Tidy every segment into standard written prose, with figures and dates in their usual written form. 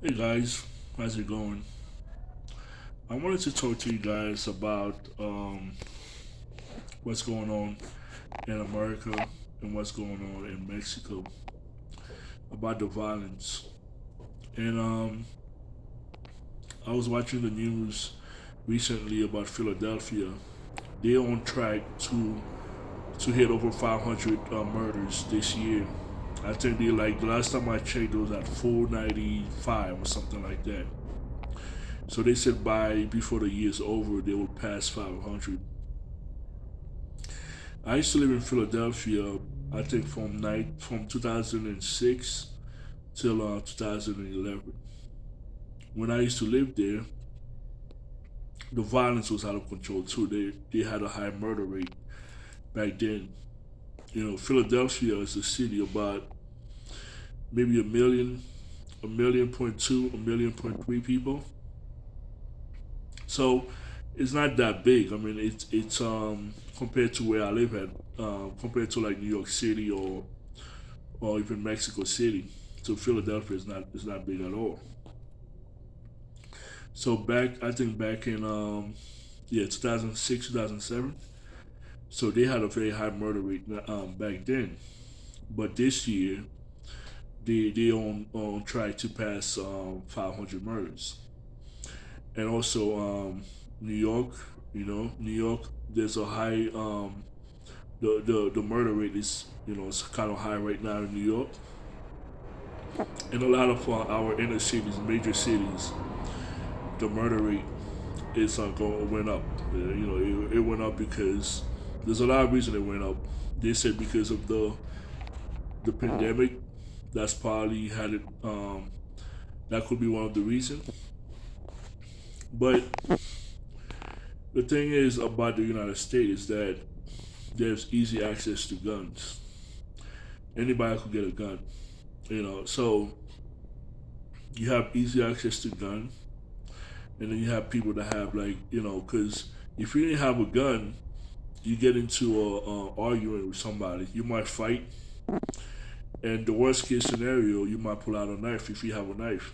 Hey guys, how's it going? I wanted to talk to you guys about what's going on in America and what's going on in Mexico about the violence. And I was watching the news recently about Philadelphia. They're on track to hit over 500 murders this year. I think they like the last time I checked, it was at 495 or something like that. So they said by before the year's over, they will pass 500. I used to live in Philadelphia. I think from 2006 till 2011. When I used to live there, the violence was out of control too. They had a high murder rate back then. You know, Philadelphia is a city about maybe a million point two, a million point three people. So it's not that big. I mean, it's compared to where I live at, compared to like New York City or even Mexico City. So Philadelphia is not big at all. So I think back in 2006 2007. So they had a very high murder rate back then. But this year they on track to pass 500 murders. And also New York, New York, there's a high the murder rate is it's kind of high right now in New York. In a lot of our inner cities, major cities, the murder rate is going went up. It went up because there's a lot of reason it went up. They said because of the pandemic, that's probably had it. That could be one of the reasons. But the thing is about the United States is that there's easy access to guns. Anybody could get a gun. So you have easy access to gun, and then you have people that have like because if you didn't have a gun, you get into a argument with somebody, you might fight, and the worst case scenario, you might pull out a knife if you have a knife.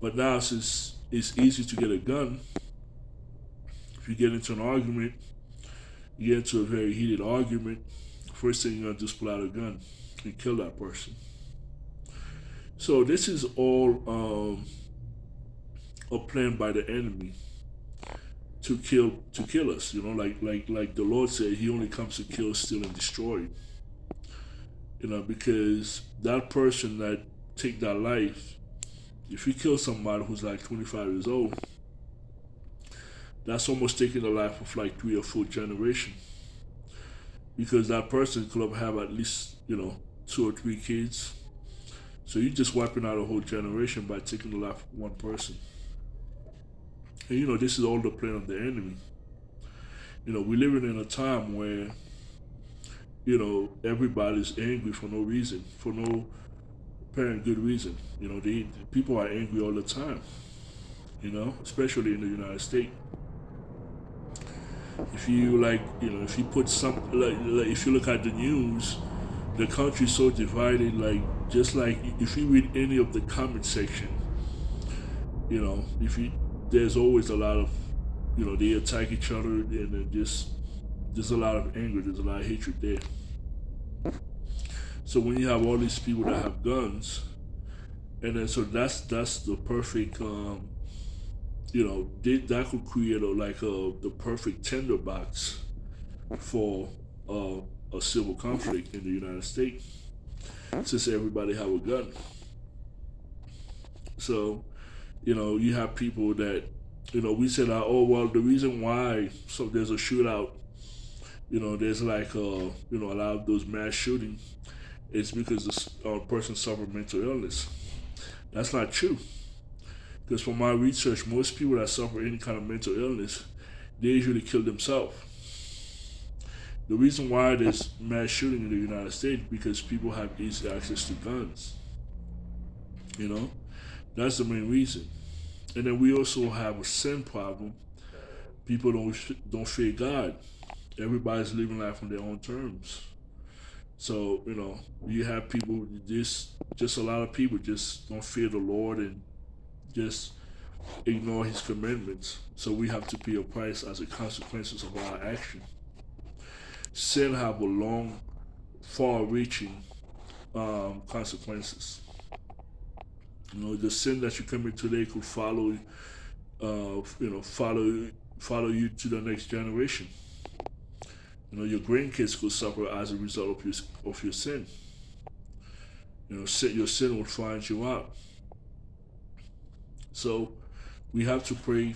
But now since it's easy to get a gun, if you get into an argument, you get into a very heated argument, first thing you're gonna do is pull out a gun and kill that person. So this is all a plan by the enemy to kill us. Like the Lord said, He only comes to kill, steal, and destroy. Because that person that take that life, if you kill somebody who's like 25 years old, that's almost taking the life of like three or four generations. Because that person could have at least two or three kids. So you're just wiping out a whole generation by taking the life of one person. And this is all the plan of the enemy. We're living in a time where everybody's angry for no reason, for no apparent good reason. People are angry all the time. Especially in the United States. If you if you put like if you look at the news, the country's so divided. Like just like if you read any of the comment section, if you there's always a lot of they attack each other, and then just there's a lot of anger, there's a lot of hatred there. So when you have all these people that have guns, and then so that's the perfect that could create the perfect tinderbox for a civil conflict in the United States, since everybody have a gun. So you have people that we said, oh well, the reason why so there's a shootout, there's like a lot of those mass shootings, is because the person suffered mental illness. That's not true. Because from my research, most people that suffer any kind of mental illness, they usually kill themselves. The reason why there's mass shooting in the United States because people have easy access to guns. You know, that's the main reason. And then we also have a sin problem. People don't fear God. Everybody's living life on their own terms. So you have people just a lot of people just don't fear the Lord and just ignore His commandments. So we have to pay a price as a consequences of our action. Sin have a long, far-reaching consequences. The sin that you commit today could follow you to the next generation. Your grandkids could suffer as a result of your sin. Your sin will find you out. So we have to pray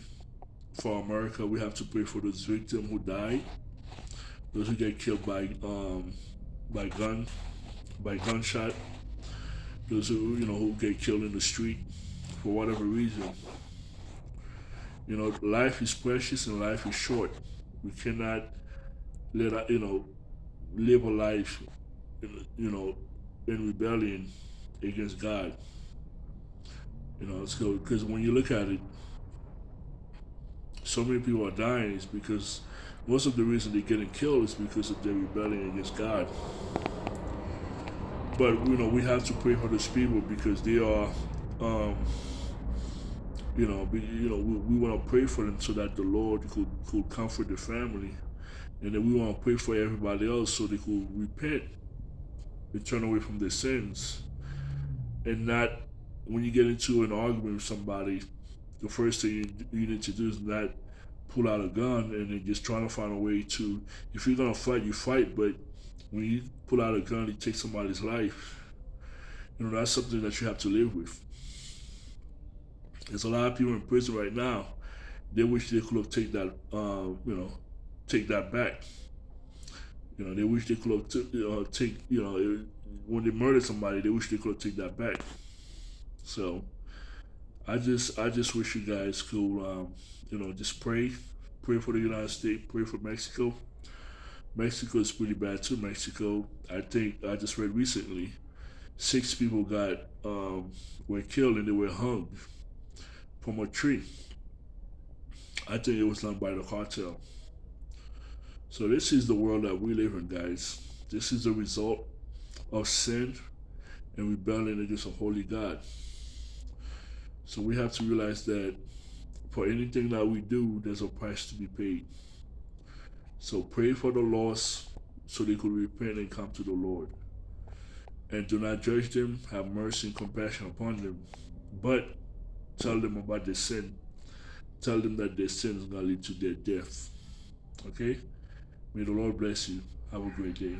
for America. We have to pray for those victims who died, those who get killed by gun, by gunshot, those who get killed in the street for whatever reason. Life is precious and life is short. We cannot let live a life, you know, in rebellion against God. So because when you look at it, so many people are dying is because most of the reason they're getting killed is because of their rebellion against God. But we have to pray for those people because they are, um, we want to pray for them so that the Lord could comfort the family, and then we want to pray for everybody else so they could repent and turn away from their sins, and not when you get into an argument with somebody, the first thing you need to do is not pull out a gun and then just trying to find a way to. If you're gonna fight, you fight, but when you pull out a gun, you take somebody's life. That's something that you have to live with. There's a lot of people in prison right now. They wish they could have take that, take that back. They wish they could have take, when they murder somebody, they wish they could have take that back. So I just wish you guys could, just pray for the United States, pray for Mexico. Mexico is pretty bad too. Mexico, I think I just read recently, 6 people were killed and they were hung from a tree. I think it was done by the cartel. So this is the world that we live in, guys. This is the result of sin and rebellion against a holy God. So we have to realize that for anything that we do, there's a price to be paid. So pray for the lost so they could repent and come to the Lord. And do not judge them, have mercy and compassion upon them. But tell them about their sin. Tell them that their sin is going to lead to their death. Okay? May the Lord bless you. Have a great day.